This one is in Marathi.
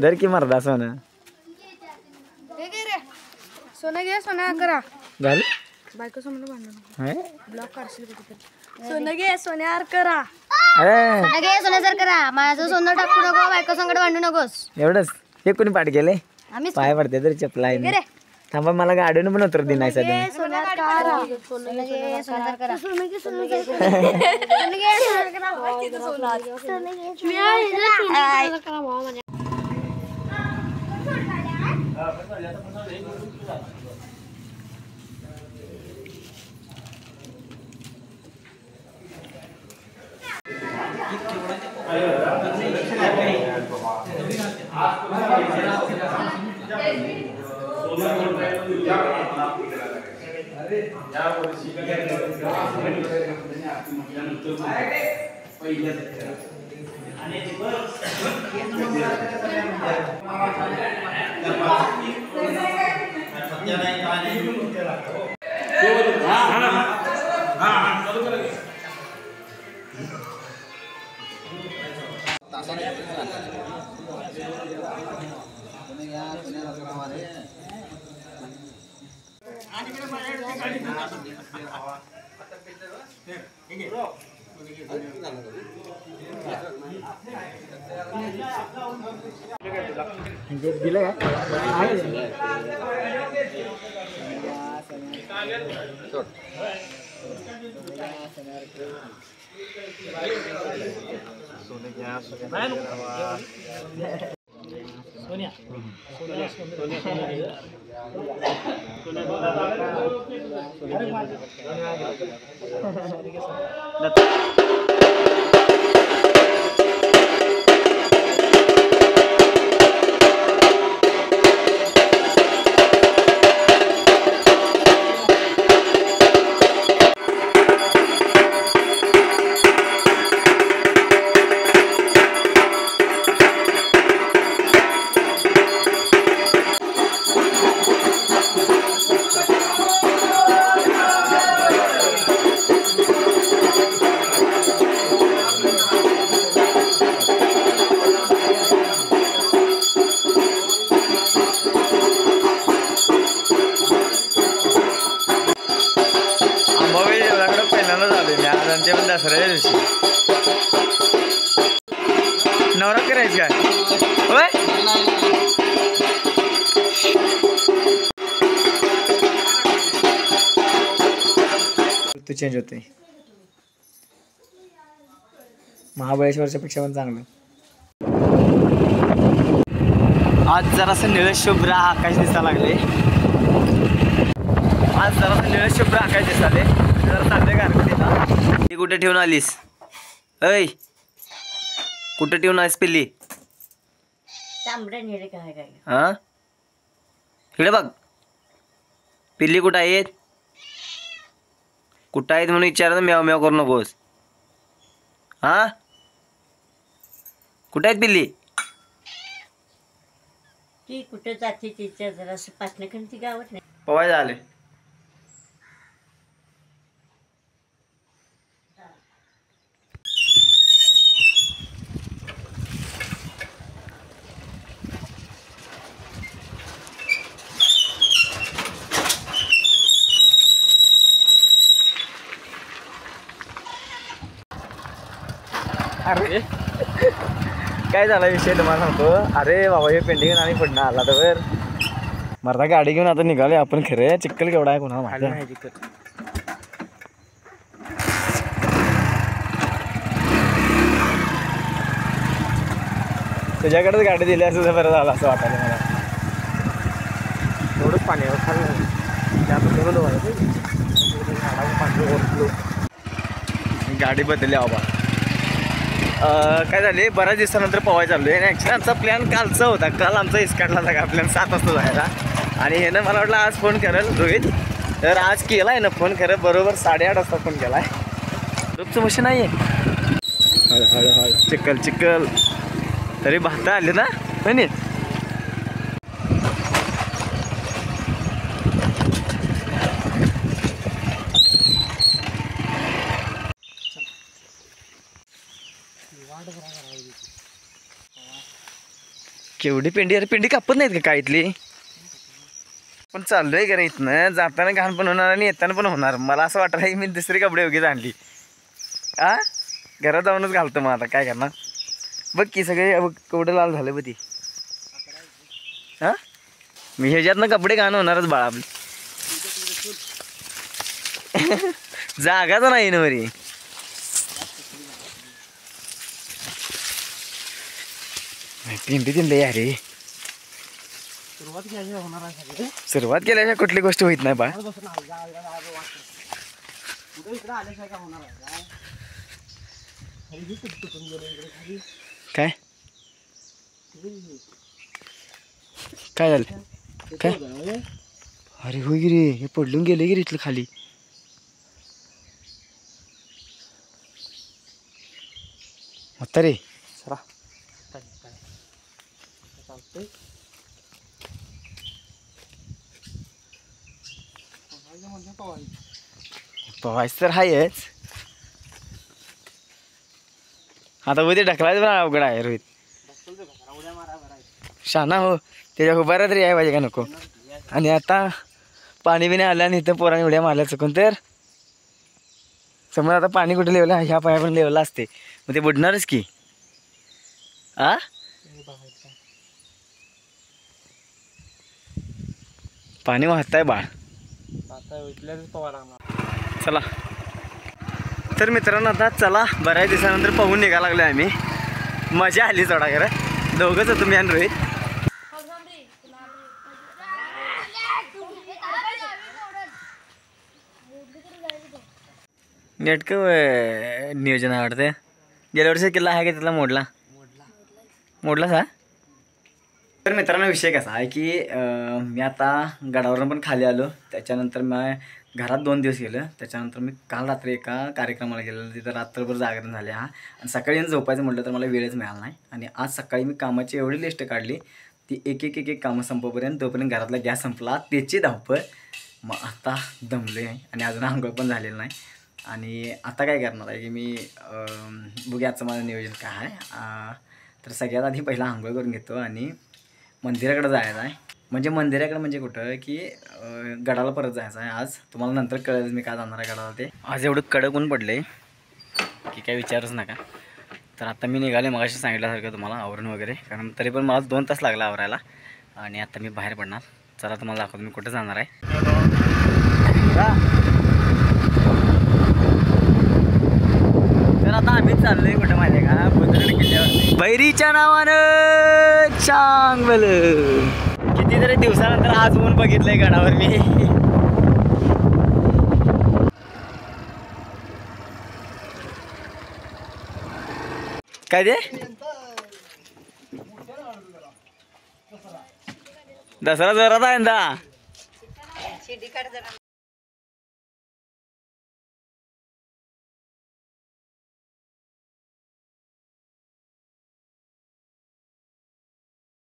दर की मर्दा सोनं सोनं घे सोनं करा झालं बायको समोर बांधून है? ब्लॉक करशील सोनं घे सोन्यावर करा अरे सोन्यासार करा माझं सोनं टाकू नको बायको संगड भांडू नकोस एवढंच हे कोणी पाठ केले आम्ही पाय पडते तरी चपला आहे थांबा मला गाडीनं पण उतर दिन नाही सध्या सोन्यावर करा सोनं घे सोन्यासार करा सोनं घे सोन्यासार करा दिलं दसऱ्याच्या दिवशी नवरात करायची काय होय ऋतू चेंज होते महाबळेश्वरच्या पेक्षा पण चांगलं आज जरासं निळशुभ्र आकाश दिसायला लागले आज जरासं निळशुभ्र आकाश दिसाले जरा चालले गारगडीला ती कुठे ठेवून आलीस ऐ कुठे ठेवून आलीस पिल्ली हा इकडे बघ पिल्ली कुठं आहेत कुठं आहेत म्हणून विचारलं म्याव म्याव करू नकोस हा कुठं आहेत पिल्ली ती कुठे जाते तिच्या जरासं पाटणं ती गावात नाही पवाय झाले अरे काय झाला विषय तुम्हाला सांगतो अरे बाबा हे पेंटिंग आणि पडणं आला तर मरता गाडी घेऊन आता निघाले आपण खरे चिक्कल केवढा आहे कोणाला माहिती नाही तुझ्याकडेच गाडी दिली असं बरं झालं असं वाटायला मला एवढंच पाणी खाल्लं गाडी बदलली बाबा काय झाले बऱ्याच दिवसानंतर पवाय चाललो आहे आणि ॲक्च्युली आमचा प्लॅन कालचा होता काल आमचा इस्काटला जागा प्लॅन 7 वाजता जायला आणि ह्यानं मला वाटलं आज फोन करेल रोहित तर आज केला आहे ना फोन खरं बरोबर 8:30 वाजता फोन केला आहे ग्रुपचं मशीन नाही आहे हळू चिक्कल चिक्कल तरी भाता आले ना नाही केवढी पेंडी, अरे पेंडी कापत नाहीत का काय इथली? पण चाललोय का रे इथनं, जाताना घाण पण होणार आणि येताना पण होणार. मला असं वाटलं की मी दुसरी कपडे उगीच आणली. घरात जाऊनच घालतो मग आता काय करणार. बघ की सगळे बघ केवढं लाल झालं बघ ती. मी ह्याच्यातनं कपडे घाण होणारच बाळा आपली. जागाच नाही ना मरी. पेंडी तिंडे अरे सुरुवात केल्याशिवाय कुठली गोष्ट होत नाही बा. काय काय झालं काय? अरे होय गिरी, हे पडलून गेले गिरी इथलं खाली. म्हातारे पवायच तर हायच. आता उद्या ढकलायचं पण अवघड आहे रोहित. शाना हो, त्याच्या उभारा तरी आहे पाहिजे का नको. आणि आता पाणी बिणी आलं आणि इथं पोराने उड्या मारल्या चुकून तर समज आता पाणी कुठे लेवलं, ह्या पाया पण लेवलं असते मग ते बुडणारच की. पाणी वाहताय बाळ. चला तर मित्रांनो, आता चला बऱ्याच दिवसानंतर पाहून निघा लागले आम्ही. मजा आली थोडा खरं, दोघंच होतो मी आणि रोहित. नेटकं नियोजन आवडते. गेल्या वर्षी किल्ला आहे का तिथला मोडला का? तर मित्रांनो विषय कसा आहे की मी आता गडावरून पण खाली आलो. त्याच्यानंतर मी घरात 2 दिवस गेलं. त्याच्यानंतर मी काल रात्री एका कार्यक्रमाला गेलेलो, तिथं रात्रभर जागरण झाले. आणि सकाळी येऊन झोपायचं म्हटलं तर मला वेळच मिळाला नाही. आणि आज सकाळी मी कामाची एवढी लिस्ट काढली ती एक कामं संपपर्यंत, तोपर्यंत घरातला गॅस संपला, त्याची धावपळ. मग आता दमले आणि अजून आंघोळ पण झालेलं नाही. आणि आता काय करणार आहे की मी बघूयाचं माझं नियोजन काय आहे. तर सगळ्यात आधी पहिला आंघोळ करून घेतो आणि मंदिराकडे जायचं आहे. म्हणजे मंदिराकडे म्हणजे कुठं की गडाला परत जायचं आहे आज. तुम्हाला नंतर कळेल मी काय जाणार आहे गडाला ते. आज एवढं कडक ऊन पडलं की काय विचारच नका. तर आता मी निघाले मगाशी सांगितल्यासारखं तुम्हाला आवरण वगैरे, कारण तरी पण मला 2 तास लागला आवरायला. आणि आता मी बाहेर पडणार. चला तुम्हाला दाखवतो मी कुठं जाणार आहे. तर आता आम्ही चाललोय कुठं माहिती आहे का, बुद्रुक किल्ल्यावर बैरीच्या नावानं चांगल. कितीतरी दिवसानंतर आज ऊन बघितलंय गडावर मी. काय ते दसरा जोरात आहे ना.